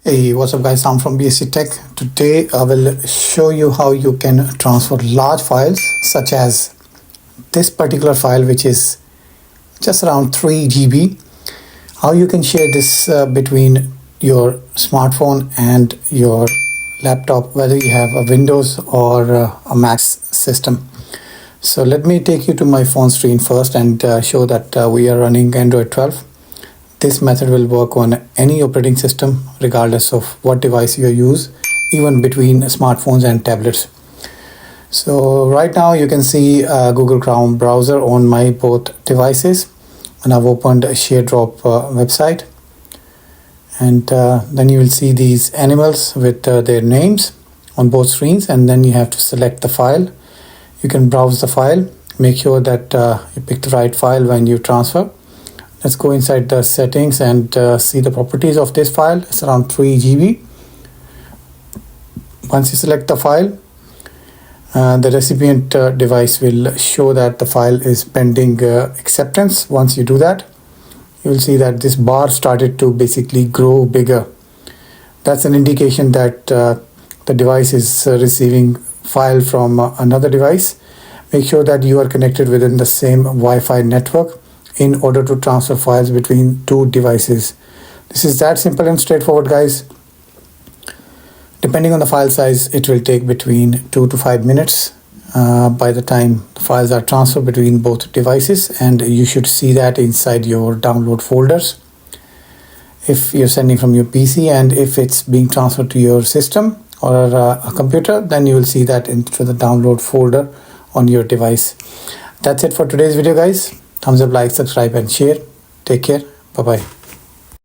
Hey, what's up guys, I'm from BSc Tech. Today I will show you how you can transfer large files such as this particular file, which is just around 3 GB. How you can share this between your smartphone and your laptop, whether you have a Windows or a Mac system. So let me take you to my phone screen first and show that we are running Android 12. This method will work on any operating system regardless of what device you use, even between smartphones and tablets. So right now you can see Google Chrome browser on my both devices, and I've opened a ShareDrop website, and then you will see these animals with their names on both screens, and then you have to select the file. You can browse the file, make sure that you pick the right file when you transfer. Let's go inside the settings and see the properties of this file. It's around 3 GB. Once you select the file, the recipient device will show that the file is pending acceptance. Once you do that, you will see that this bar started to basically grow bigger. That's an indication that the device is receiving file from another device. Make sure that you are connected within the same Wi-Fi network in order to transfer files between two devices. This is that simple and straightforward, guys. Depending on the file size, it will take between 2 to 5 minutes by the time the files are transferred between both devices, and you should see that inside your download folders if you're sending from your PC, and if it's being transferred to your system or a computer, then you will see that into the download folder on your device. That's it for today's video, guys. Thumbs up, like, subscribe and share. Take care. Bye-bye.